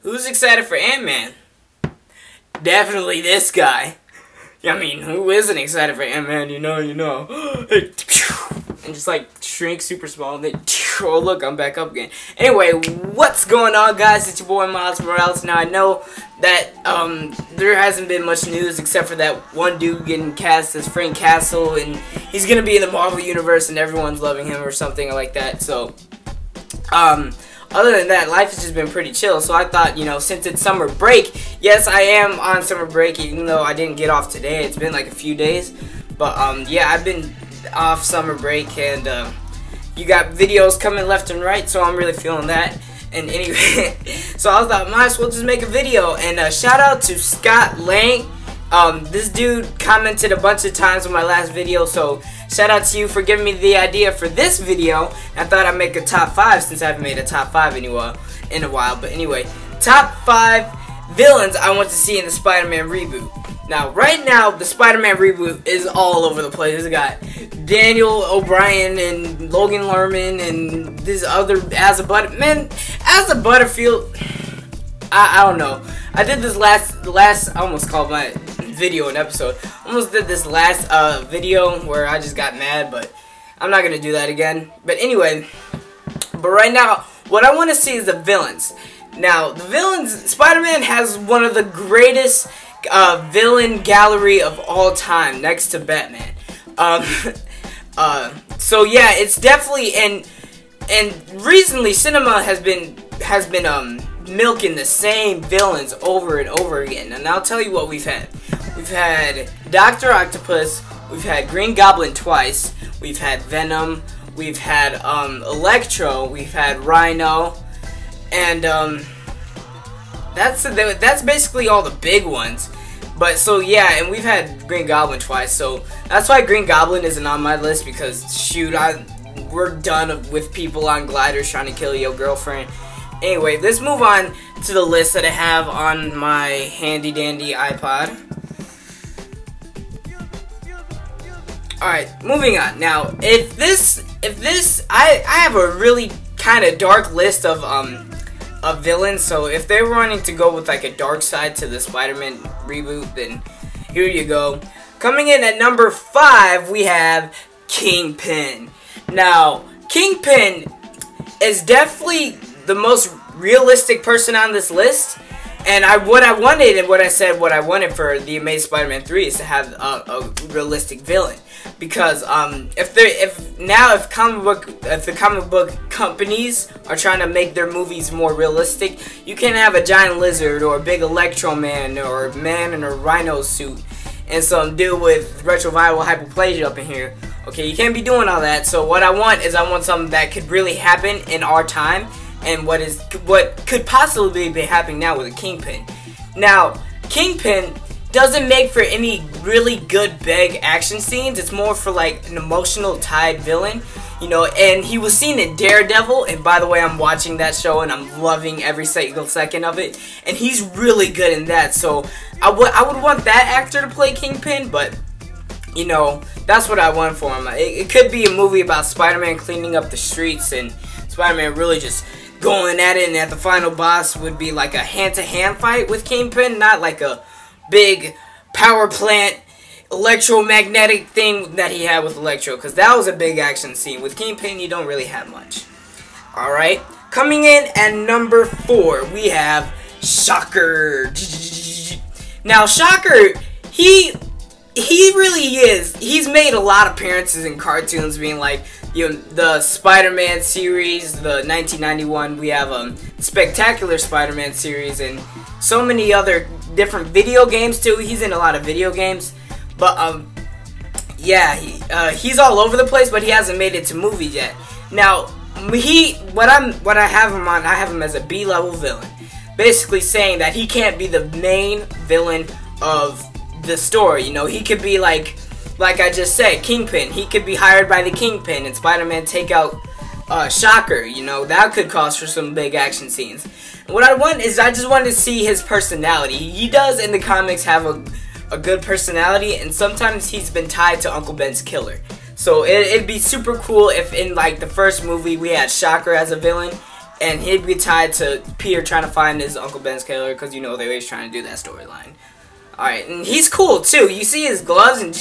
Who's excited for Ant-Man? Definitely this guy. I mean, who isn't excited for Ant-Man? You know. And just like shrink super small and then, oh look, I'm back up again. Anyway, what's going on, guys? It's your boy Miles Morales. Now I know that there hasn't been much news except for that one dude getting cast as Frank Castle, and he's gonna be in the Marvel universe and everyone's loving him or something like that. So other than that, life has just been pretty chill. So I thought, you know, since it's summer break, yes, I am on summer break, even though I didn't get off today. It's been like a few days, but yeah, I've been off summer break, and you got videos coming left and right, so I'm really feeling that. And anyway, so I thought might as well just make a video, and shout out to Scott Lang. This dude commented a bunch of times on my last video, so shout out to you for giving me the idea for this video. I thought I'd make a top 5 since I haven't made a top 5 in a while. But anyway, top 5 villains I want to see in the Spider-Man reboot. Now, right now, the Spider-Man reboot is all over the place. We got Daniel O'Brien and Logan Lerman and this other Asa Butterfield. I don't know. I did this last I almost called my video an episode. Almost did this last video where I just got mad, but I'm not gonna do that again. But anyway, but right now, what I want to see is the villains. Now, the villains, Spider-Man has one of the greatest villain gallery of all time, next to Batman. So yeah, it's definitely, and recently cinema has been milking the same villains over and over again. And I'll tell you what we've had. We've had Dr. Octopus, we've had Green Goblin twice, we've had Venom, we've had Electro, we've had Rhino, and that's basically all the big ones. But so yeah, and we've had Green Goblin twice, so that's why Green Goblin isn't on my list, because shoot, we're done with people on gliders trying to kill your girlfriend. Anyway, let's move on to the list that I have on my handy dandy iPod. Alright, moving on. Now, I have a really kind of dark list of villains, so if they're wanting to go with like a dark side to the Spider-Man reboot, then here you go. Coming in at number 5, we have Kingpin. Now, Kingpin is definitely the most realistic person on this list, and what I wanted for the Amazing Spider-Man 3 is to have a realistic villain, because if the comic book companies are trying to make their movies more realistic, you can't have a giant lizard or a big Electro Man or a man in a rhino suit and some dude with retroviral hyperplasia up in here. Okay, you can't be doing all that. So what I want something that could really happen in our time, and what could possibly be happening now with a Kingpin. Now, Kingpin doesn't make for any really good big action scenes. It's more for like an emotional tied villain, you know. And he was seen in Daredevil, and by the way, I'm watching that show and I'm loving every single second of it, and he's really good in that. So I would want that actor to play Kingpin, but you know, that's what I want for him. It could be a movie about Spider-Man cleaning up the streets and Spider-Man really just going at it, and at the final boss would be like a hand-to-hand fight with Kingpin, not like a big power plant electromagnetic thing that he had with Electro, because that was a big action scene. With Kingpin, you don't really have much. Alright, coming in at number 4, we have Shocker. Now, Shocker, he really is. He's made a lot of appearances in cartoons, being like, you know, the Spider-Man series, the 1991. We have Spectacular Spider-Man series, and so many other different video games too. He's in a lot of video games, but yeah, he's all over the place, but he hasn't made it to movies yet. Now, what I have him on, I have him as a B-level villain, basically saying that he can't be the main villain of the story. You know, he could be like I just said, Kingpin. He could be hired by the Kingpin, and Spider-Man take out Shocker. You know, that could cause for some big action scenes. And what I want is, I just want to see his personality. He does in the comics have a good personality, and sometimes he's been tied to Uncle Ben's killer. So it'd be super cool if in like the first movie we had Shocker as a villain, and he'd be tied to Peter trying to find his Uncle Ben's killer, because you know they're always trying to do that storyline. Alright, and he's cool too. You see his gloves and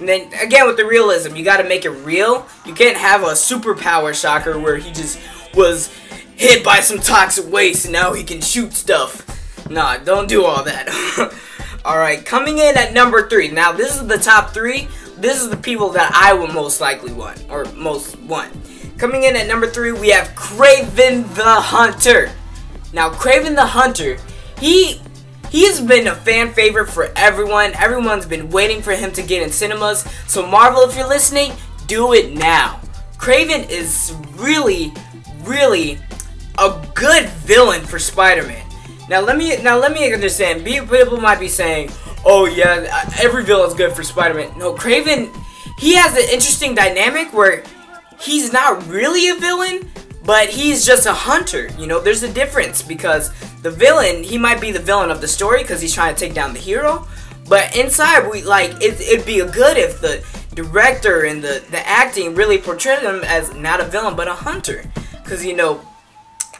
then again with the realism, you gotta make it real. You can't have a superpower Shocker where he just was hit by some toxic waste and now he can shoot stuff. Nah, don't do all that. Alright, coming in at number 3. Now this is the top 3. This is the people that I would most likely want, or most want. Coming in at number 3, we have Kraven the Hunter. Now Kraven the Hunter, He's been a fan favorite for everyone. Everyone's been waiting for him to get in cinemas. So Marvel, if you're listening, do it now. Kraven is really, really a good villain for Spider-Man. Now let me understand. People might be saying, "Oh yeah, every villain's good for Spider-Man." No, Kraven, he has an interesting dynamic where he's not really a villain, but he's just a hunter. You know, there's a difference, because the villain, he might be the villain of the story because he's trying to take down the hero, but inside, it'd be good if the director and the acting really portrayed him as not a villain but a hunter, because you know,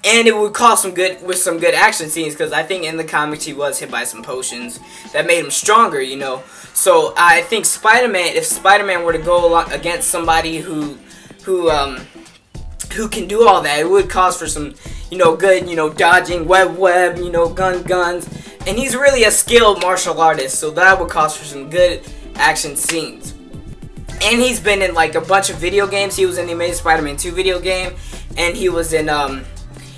and it would cause some good action scenes, because I think in the comics he was hit by some potions that made him stronger, you know. So I think if Spider-Man were to go along against somebody who can do all that, it would cause for some, you know, good, you know, dodging, web, you know, guns, and he's really a skilled martial artist, so that would cause for some good action scenes. And he's been in like a bunch of video games. He was in the Amazing Spider-Man 2 video game, and he was in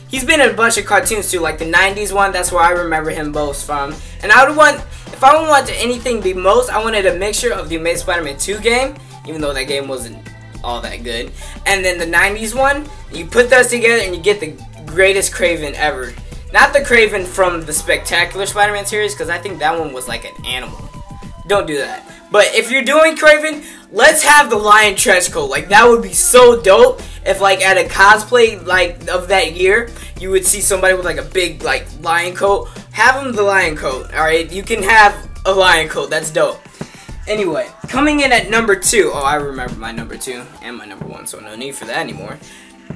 he's been in a bunch of cartoons too, like the 90s one. That's where I remember him most from. And if I would want anything be most, I wanted a mixture of the Amazing Spider-Man 2 game, even though that game wasn't all that good, and then the 90s one. You put those together and you get the greatest Kraven ever. Not the Kraven from the Spectacular Spider-Man series, because I think that one was like an animal. Don't do that. But if you're doing Kraven, let's have the lion trench coat. Like, that would be so dope if, like, at a cosplay, like, of that year, you would see somebody with, like, a big, like, lion coat. Have him the lion coat, alright? You can have a lion coat. That's dope. Anyway, coming in at number 2. Oh, I remember my number 2 and my number 1, so no need for that anymore.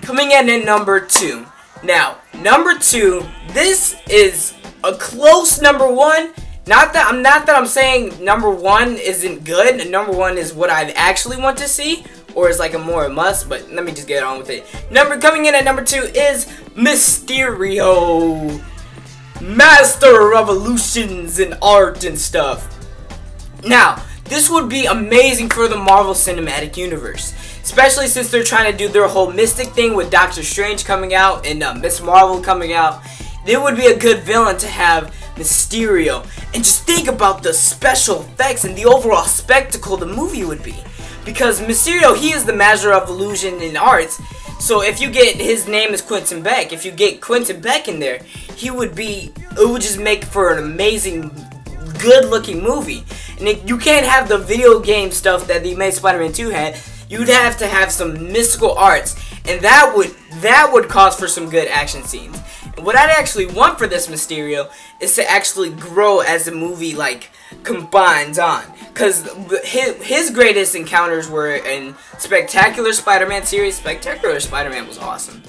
Coming in at number 2. Now, number 2, this is a close number 1. Not that I'm saying number 1 isn't good. Number 1 is what I actually want to see, or is like a more a must, but let me just get on with it. Coming in at number 2 is Mysterio. Master of illusions and art and stuff. Now, this would be amazing for the Marvel Cinematic Universe, especially since they're trying to do their whole Mystic thing with Doctor Strange coming out and Miss Marvel coming out. It would be a good villain to have Mysterio. And just think about the special effects and the overall spectacle the movie would be. Because Mysterio, he is the master of illusion and arts. So if you get, his name is Quentin Beck, if you get Quentin Beck in there, it would just make for an amazing, good looking movie. And you can't have the video game stuff that the Amazing Spider-Man 2 had. You'd have to have some mystical arts, and that would cause for some good action scenes. And what I'd actually want for this Mysterio is to actually grow as the movie like combines on, because his greatest encounters were in Spectacular Spider-Man series. Spectacular Spider-Man was awesome,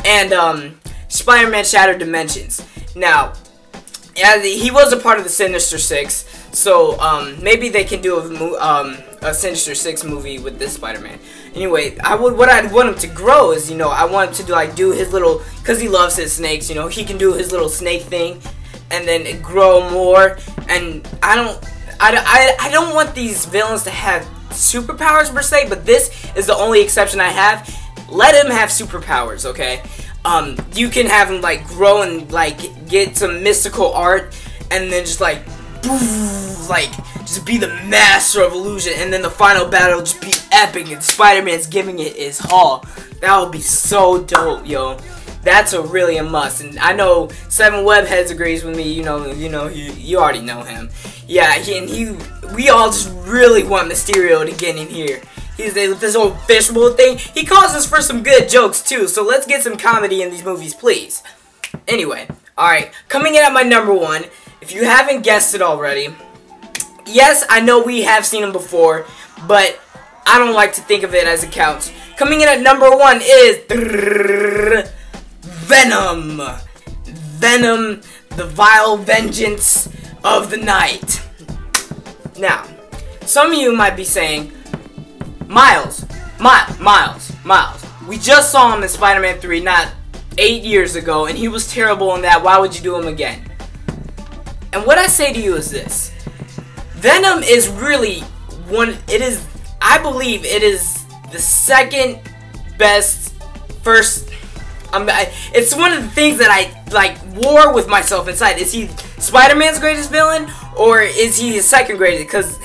and Spider-Man Shattered Dimensions. Now, he was a part of the Sinister Six, so maybe they can do a Sinister Six movie with this Spider-Man. Anyway, what I'd want him to grow is, you know, I want him to do his little, because he loves his snakes, you know, he can do his little snake thing, and then grow more. And I don't want these villains to have superpowers per se, but this is the only exception I have. Let him have superpowers, okay? You can have him like grow and like get some mystical art, and then just like just be the master of illusion, and then the final battle just be epic and Spider-Man's giving it his all. That would be so dope, yo. That's really a must. And I know Seven Webheads agrees with me. You already know him. Yeah, we all just really want Mysterio to get in here. He's this old fishbowl thing. He causes for some good jokes too. So let's get some comedy in these movies, please. Anyway, alright, coming in at my number 1. If you haven't guessed it already, yes, I know we have seen him before, but I don't like to think of it as it counts. Coming in at number 1 is Venom. Venom, the vile vengeance of the night. Now, some of you might be saying, Miles, we just saw him in Spider-Man 3 not 8 years ago, and he was terrible in that. Why would you do him again? And what I say to you is this. Venom is really I believe it is the second best it's one of the things that I like war with myself inside. Is he Spider-Man's greatest villain, or is he his second greatest? Because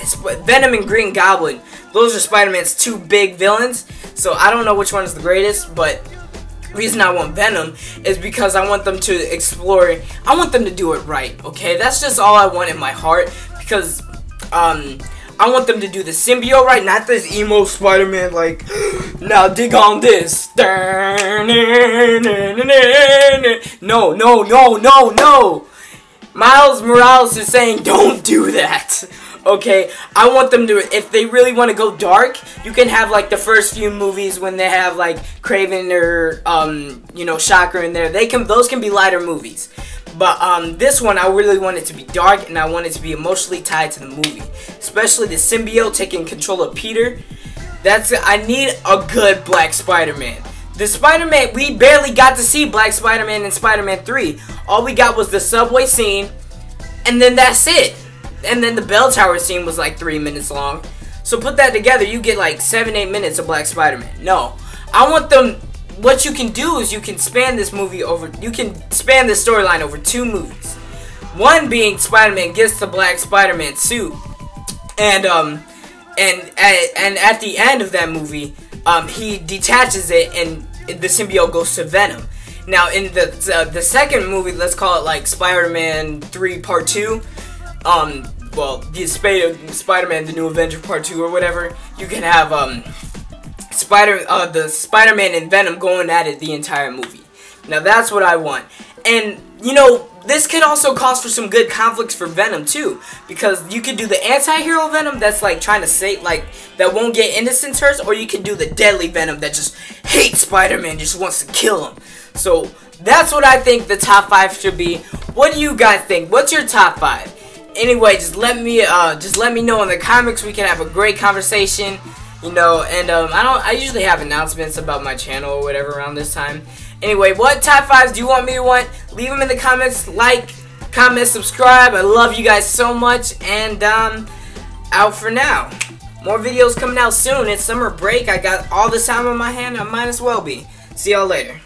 Venom and Green Goblin, those are Spider-Man's two big villains. So I don't know which one is the greatest, but the reason I want Venom is because I want them to explore. I want them to do it right. Okay, that's just all I want in my heart, because I want them to do the symbiote right, not this emo Spider-Man like, now dig on this. No. Miles Morales is saying don't do that. Okay, I want them to, if they really want to go dark, you can have like the first few movies when they have like Kraven or Shocker in there. Those can be lighter movies. But this one, I really want it to be dark, and I want it to be emotionally tied to the movie. Especially the symbiote taking control of Peter. I need a good Black Spider-Man. The Spider-Man, we barely got to see Black Spider-Man in Spider-Man 3. All we got was the subway scene, and then that's it. And then the bell tower scene was like 3 minutes long. So put that together, you get like 7-8 minutes of Black Spider-Man. No, I want them. What you can do is you can span this storyline over 2 movies. One being Spider-Man gets the Black Spider-Man suit, and at the end of that movie, he detaches it, and the symbiote goes to Venom. Now in the second movie, let's call it like Spider-Man 3 Part 2. Well, the Spider-Man the New Avenger Part 2 or whatever. You can have the Spider-Man and Venom going at it the entire movie. Now that's what I want. And this could also cause for some good conflicts for Venom too, because you could do the anti-hero Venom that's like trying to save, like that won't get innocents hurt, or you can do the deadly Venom that just hates Spider-Man, just wants to kill him. So that's what I think the top 5 should be. What do you guys think? What's your top 5? Anyway, just let me know in the comments. We can have a great conversation. And I usually have announcements about my channel or whatever around this time. Anyway, what top 5s do you want me to want? Leave them in the comments. Like, comment, subscribe. I love you guys so much. And out for now. More videos coming out soon. It's summer break. I got all this time on my hand. I might as well be. See y'all later.